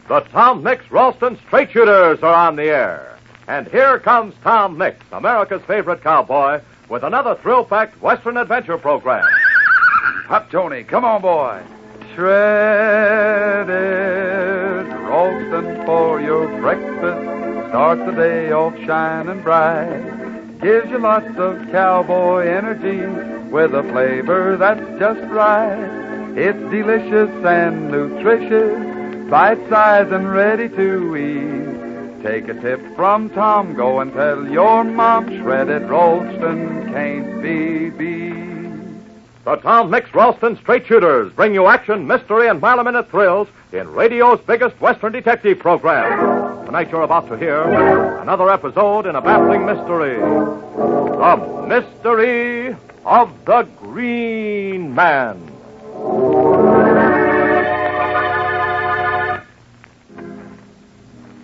The Tom Mix Ralston Straight Shooters are on the air. And here comes Tom Mix, America's favorite cowboy, with another thrill-packed Western adventure program. Up, Tony. Come on, boy. Shredded Ralston for your breakfast. Starts the day off shining bright. Gives you lots of cowboy energy with a flavor that's just right. It's delicious and nutritious, bite-sized and ready to eat. Take a tip from Tom, go and tell your mom Shredded Ralston can't be beat. The Tom Mix Ralston Straight Shooters bring you action, mystery, and mile-a-minute thrills in radio's biggest Western detective program. Tonight you're about to hear another episode in a baffling mystery. The Mystery of the Green Man.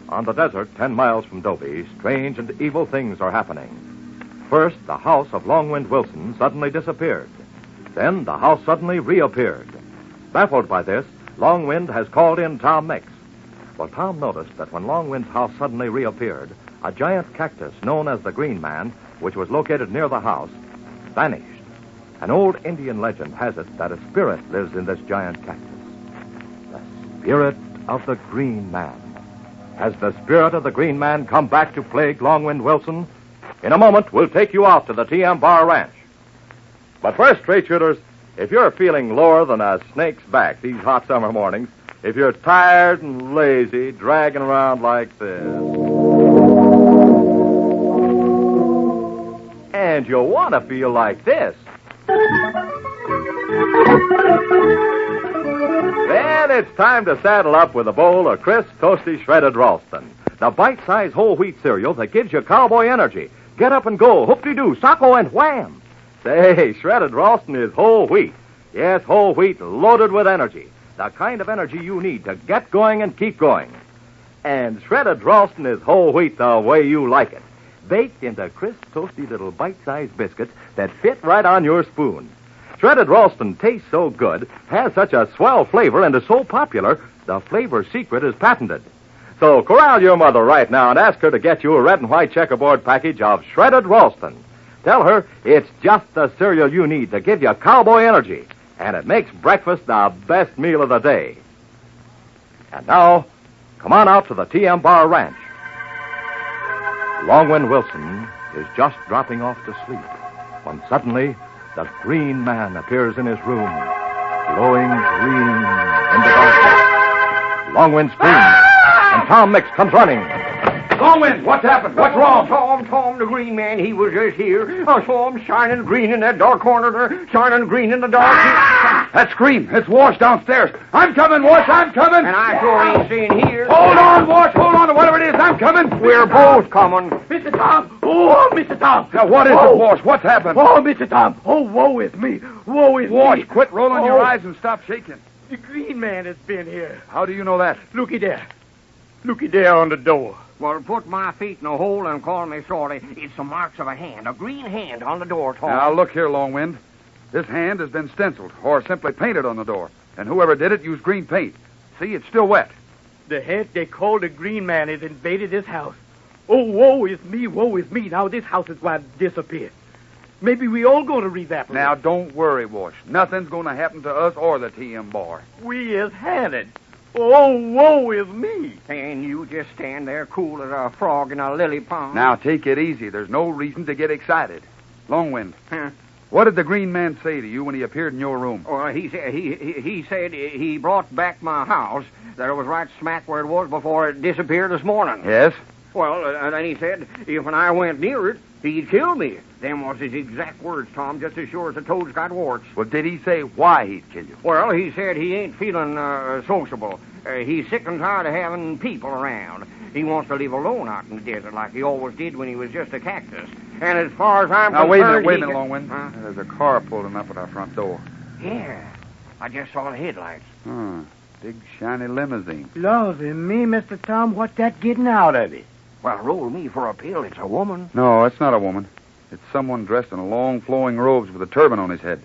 On the desert, 10 miles from Dobie, strange and evil things are happening. First, the house of Longwind Wilson suddenly disappeared. Then the house suddenly reappeared. Baffled by this, Longwind has called in Tom Mix. Well, Tom noticed that when Longwind's house suddenly reappeared, a giant cactus known as the Green Man, which was located near the house, vanished. An old Indian legend has it that a spirit lives in this giant cactus. The spirit of the Green Man. Has the spirit of the Green Man come back to plague Longwind Wilson? In a moment, we'll take you out to the T.M. Bar Ranch. But first, straight shooters, if you're feeling lower than a snake's back these hot summer mornings, if you're tired and lazy, dragging around like this, and you want to feel like this, then it's time to saddle up with a bowl of crisp, toasty, shredded Ralston. The bite-sized whole wheat cereal that gives you cowboy energy. Get up and go, hoop-de-doo, socko, and wham. Say, shredded Ralston is whole wheat. Yes, whole wheat loaded with energy. The kind of energy you need to get going and keep going. And shredded Ralston is whole wheat the way you like it. Baked into crisp, toasty little bite-sized biscuits that fit right on your spoon. Shredded Ralston tastes so good, has such a swell flavor, and is so popular, the flavor secret is patented. So corral your mother right now and ask her to get you a red and white checkerboard package of Shredded Ralston. Tell her it's just the cereal you need to give you cowboy energy, and it makes breakfast the best meal of the day. And now, come on out to the T.M. Bar Ranch. Longwind Wilson is just dropping off to sleep when suddenly the Green Man appears in his room, glowing green in the darkness. Longwind screams, and Tom Mix comes running. Longwind, what's happened? What's wrong? Tom, the Green Man, he was just here. I saw him shining green in that dark corner there, shining green in the dark. That scream, it's Wash downstairs. I'm coming, Wash, I'm coming. And I sure ain't seen here. Hold on, Wash, hold on to whatever it is, I'm coming. We're both coming. Mr. Tom! Oh, Mr. Tom! Now, what is it, Wash? What's happened? Oh, Mr. Tom! Oh, woe is me! Woe is Wash, me! quit rolling your eyes and stop shaking. The Green Man has been here. How do you know that? Looky there. Looky there on the door. Well, put my feet in a hole and call me shorty. It's the marks of a hand, a green hand on the door, Tom. Now, look here, Longwind. This hand has been stenciled or simply painted on the door. And whoever did it used green paint. See, it's still wet. The head they call the Green Man has invaded this house. Oh, woe is me, woe is me. Now this house is going to disappear. Maybe we all going to revaporate. Now, don't worry, Wash. Nothing's going to happen to us or the T.M. Bar. We is had it. Oh, woe is me. And you just stand there cool as a frog in a lily pond. Now, take it easy. There's no reason to get excited. Longwind, Huh? what did the Green Man say to you when he appeared in your room? Well, he said he brought back my house. That it was right smack where it was before it disappeared this morning. Yes? Well, and then he said if when I went near it, he'd kill me. Them was his exact words, Tom, just as sure as the toad's got warts. Well, did he say why he'd kill you? Well, he said he ain't feeling sociable. He's sick and tired of having people around. He wants to live alone out in the desert like he always did when he was just a cactus. And as far as I'm Now, concerned... wait a minute, Longwind. There's a car pulling up at our front door. Yeah, I just saw the headlights. Big, shiny limousine. Lawsy me, Mr. Tom, what that getting out of it? Well, roll me for a pill. It's a woman. No, it's not a woman. It's someone dressed in long, flowing robes with a turban on his head.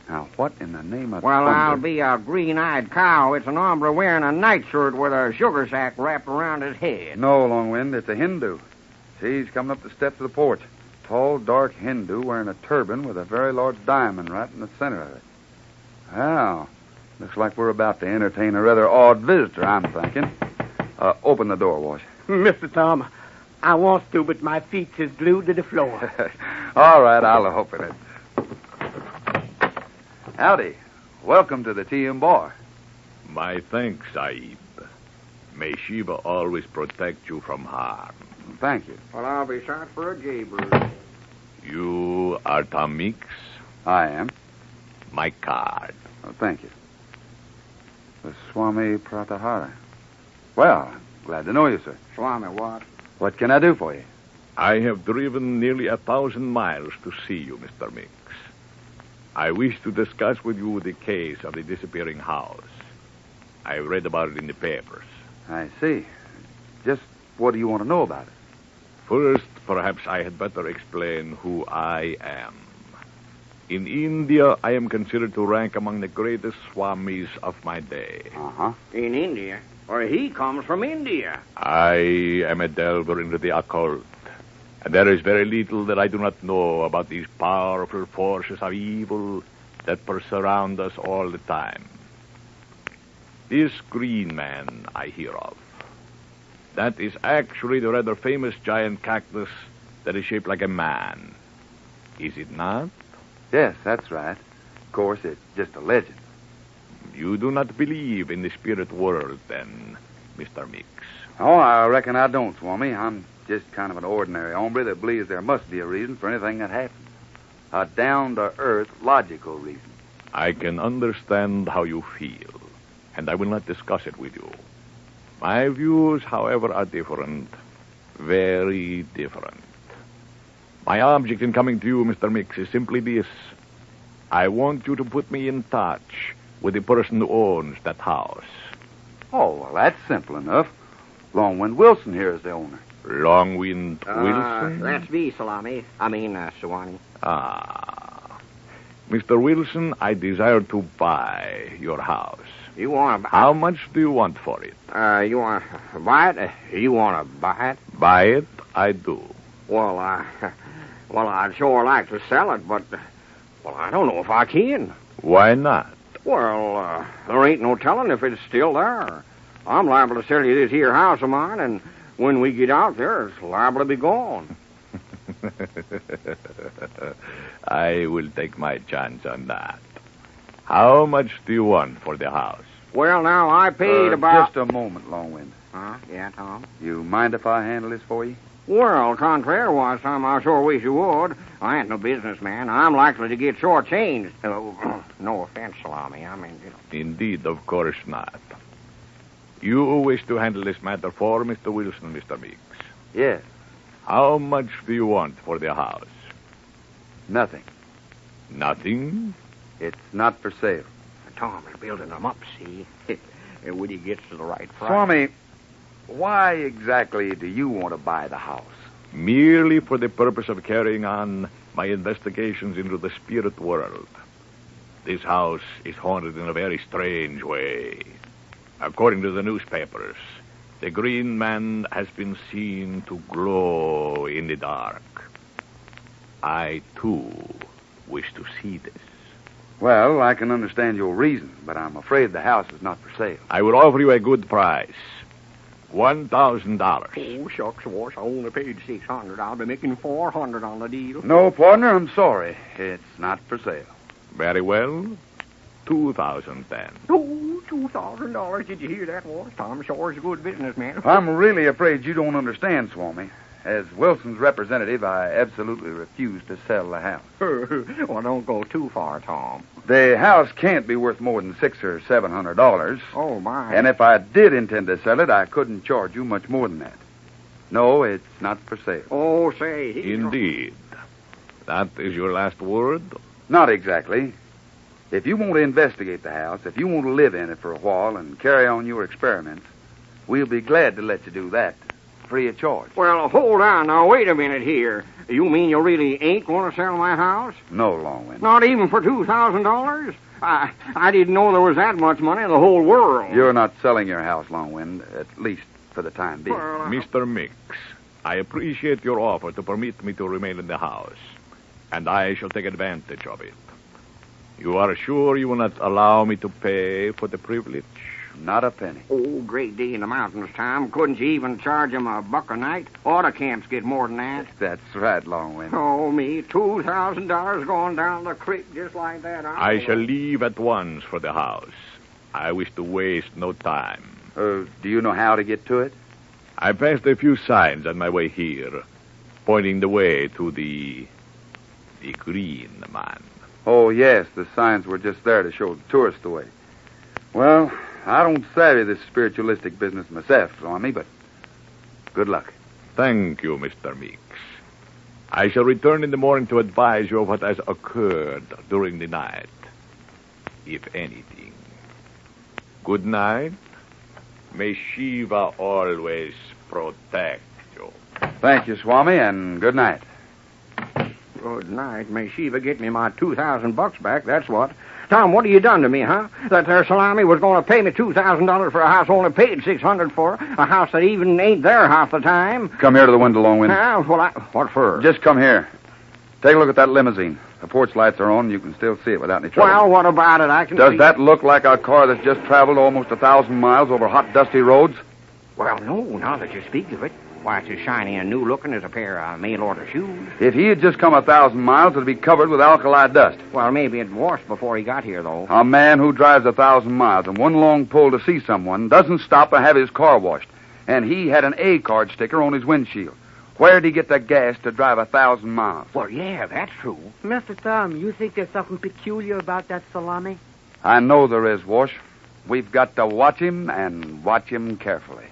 Now, what in the name of Well, thunder? I'll be a green-eyed cow. It's an hombre wearing a nightshirt with a sugar sack wrapped around his head. No, Longwind, it's a Hindu. See, he's coming up the steps of the porch. Tall, dark Hindu wearing a turban with a very large diamond right in the center of it. Well, looks like we're about to entertain a rather odd visitor, I'm thinking. Open the door, Wash. Mr. Tom, I want to, but my feet is glued to the floor. All right, I'll open it. Howdy. Welcome to the TM Bar. My thanks, Sahib. May Shiva always protect you from harm. Thank you. Well, I'll be shot for a jaybird. You are Tom Meeks? I am. My card. Oh, thank you. The Swami Pratahara. Well, glad to know you, sir. Swami, what? What can I do for you? I have driven nearly 1,000 miles to see you, Mr. Meeks. I wish to discuss with you the case of the disappearing house. I read about it in the papers. I see. Just what do you want to know about it? First, perhaps I had better explain who I am. In India, I am considered to rank among the greatest swamis of my day. Uh-huh. In India? Or he comes from India. I am a delver into the occult. And there is very little that I do not know about these powerful forces of evil that surround us all the time. This green man I hear of, that is actually the rather famous giant cactus that is shaped like a man. Is it not? Yes, that's right. Of course, it's just a legend. You do not believe in the spirit world, then, Mr. Meeks. Oh, I reckon I don't, Swami. I'm just kind of an ordinary hombre that believes there must be a reason for anything that happens. A down-to-earth, logical reason. I can understand how you feel, and I will not discuss it with you. My views, however, are different. Very different. My object in coming to you, Mr. Mix, is simply this. I want you to put me in touch with the person who owns that house. Oh, well, that's simple enough. Longwind Wilson here is the owner. Longwind Wilson? That's me, Salami. Suwani. Ah. Mr. Wilson, I desire to buy your house. You want to buy How much do you want for it? You want to buy it? You want to buy it? Buy it, I do. Well, I'd sure like to sell it, but, I don't know if I can. Why not? Well, there ain't no telling if it's still there. I'm liable to sell you this here house of mine, and when we get out there, it's liable to be gone. I will take my chance on that. How much do you want for the house? Well, now, I paid about... Just a moment, Longwind. Yeah, Tom? You mind if I handle this for you? Well, contrary was, Tom, I sure wish you would. I ain't no businessman. I'm likely to get shortchanged. No offense, Salami. I mean, you know. Indeed, of course not. You wish to handle this matter for Mr. Wilson, Mr. Meeks. Yes. How much do you want for the house? Nothing. Nothing? It's not for sale. Tom is building them up, see? When he gets to the right price. Swami, why exactly do you want to buy the house? Merely for the purpose of carrying on my investigations into the spirit world. This house is haunted in a very strange way. According to the newspapers, the green man has been seen to glow in the dark. I, too, wish to see this. Well, I can understand your reason, but I'm afraid the house is not for sale. I will offer you a good price. $1,000. Oh, shucks, Wash. I only paid $600. I'll be making $400 on the deal. No, partner, I'm sorry. It's not for sale. Very well. $2,000 then. Oh, $2,000. Did you hear that, Wash? Tom sure is a good businessman. I'm really afraid you don't understand, Swami. As Wilson's representative, I absolutely refuse to sell the house. Well, don't go too far, Tom. The house can't be worth more than $600 or $700. Oh, my. And if I did intend to sell it, I couldn't charge you much more than that. No, it's not for sale. Oh, say. Indeed. That is your last word? Not exactly. If you want to investigate the house, if you want to live in it for a while and carry on your experiments, we'll be glad to let you do that. free of charge. Well, hold on. Now, wait a minute here. You mean you really ain't going to sell my house? No, Longwind. Not even for $2,000? I didn't know there was that much money in the whole world. You're not selling your house, Longwind, at least for the time being. Well, Mr. Mix, I appreciate your offer to permit me to remain in the house, and I shall take advantage of it. You are sure you will not allow me to pay for the privilege? Not a penny. Oh, great day in the mountains, Tom. Couldn't you even charge him $1 a night? Auto camps get more than that. That's right, Longwind. Oh, me, $2,000 going down the creek just like that. I shall leave at once for the house. I wish to waste no time. Do you know how to get to it? I passed a few signs on my way here, pointing the way to the Green Man. Oh, yes, the signs were just there to show the tourists the way. Well, I don't savvy this spiritualistic business myself, Swami, but good luck. Thank you, Mr. Meeks. I shall return in the morning to advise you of what has occurred during the night, if anything. Good night. May Shiva always protect you. Thank you, Swami, and good night. Good night. May Shiva get me my $2,000 back, that's what. Tom, what have you done to me, huh? That there salami was going to pay me $2,000 for a house only paid $600 for, a house that even ain't there half the time. Come here to the window, Longwind. Well, what for? Just come here. Take a look at that limousine. The porch lights are on, and you can still see it without any trouble. Well, what about it? I can Does see... that look like a car that's just traveled almost 1,000 miles over hot, dusty roads? Well, no, now that you speak of it. Why, it's as shiny and new-looking as a pair of mail-order shoes. If he had just come 1,000 miles, it'd be covered with alkali dust. Well, maybe it washed before he got here, though. A man who drives 1,000 miles in one long pull to see someone doesn't stop to have his car washed. And he had an A-card sticker on his windshield. Where'd he get the gas to drive 1,000 miles? Well, yeah, that's true. Mr. Tom, you think there's something peculiar about that salami? I know there is, Wash. We've got to watch him and watch him carefully.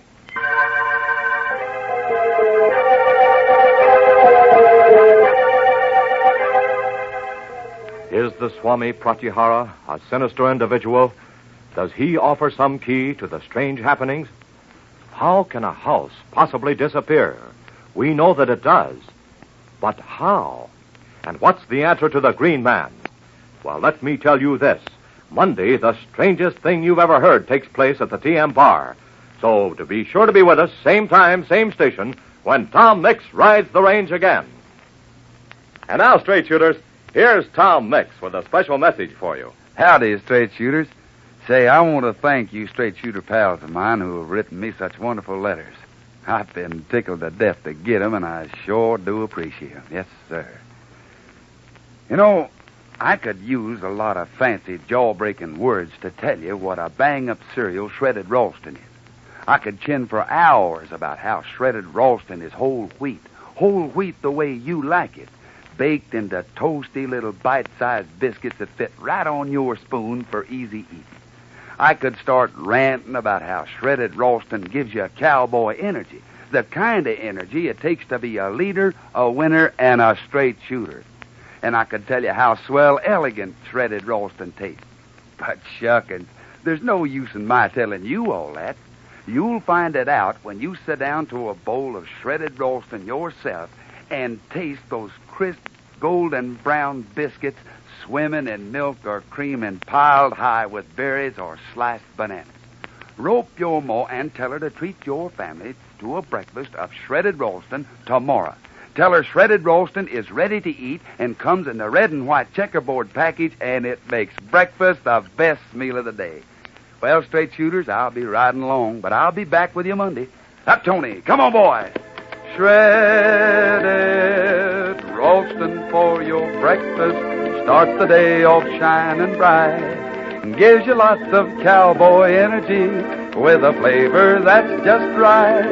Is the Swami Pratyahara a sinister individual? Does he offer some key to the strange happenings? How can a house possibly disappear? We know that it does. But how? And what's the answer to the Green Man? Well, let me tell you this. Monday, the strangest thing you've ever heard takes place at the TM Bar. So to be sure to be with us, same time, same station, when Tom Mix rides the range again. And now, straight shooters, here's Tom Mix with a special message for you. Howdy, straight shooters. Say, I want to thank you straight shooter pals of mine who have written me such wonderful letters. I've been tickled to death to get them, and I sure do appreciate them. Yes, sir. You know, I could use a lot of fancy, jaw-breaking words to tell you what a bang-up cereal shredded Ralston is. I could chin for hours about how shredded Ralston is whole wheat the way you like it, baked into toasty little bite-sized biscuits that fit right on your spoon for easy eating. I could start ranting about how shredded Ralston gives you cowboy energy, the kind of energy it takes to be a leader, a winner, and a straight shooter. And I could tell you how swell elegant shredded Ralston tastes. But shuckins, there's no use in my telling you all that. You'll find it out when you sit down to a bowl of shredded Ralston yourself and taste those crisp golden brown biscuits swimming in milk or cream and piled high with berries or sliced bananas. Rope your ma and tell her to treat your family to a breakfast of shredded Ralston tomorrow. Tell her shredded Ralston is ready to eat and comes in the red and white checkerboard package, and it makes breakfast the best meal of the day. Well, straight shooters, I'll be riding along, but I'll be back with you Monday. Up, Tony. Come on, boy. Shredded Ralston for your breakfast starts the day off shining bright and gives you lots of cowboy energy with a flavor that's just right.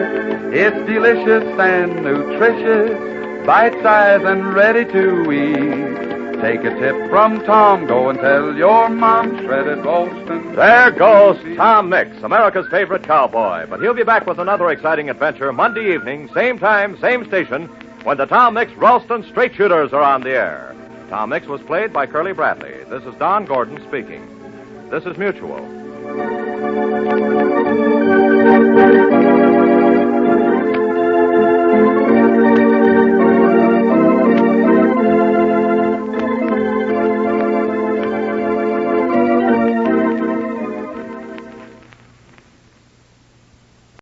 It's delicious and nutritious, bite-sized and ready to eat. Take a tip from Tom. Go and tell your mom shredded Ralston. There goes Tom Mix, America's favorite cowboy. But he'll be back with another exciting adventure Monday evening, same time, same station, when the Tom Mix Ralston Straight Shooters are on the air. Tom Mix was played by Curly Bradley. This is Don Gordon speaking. This is Mutual.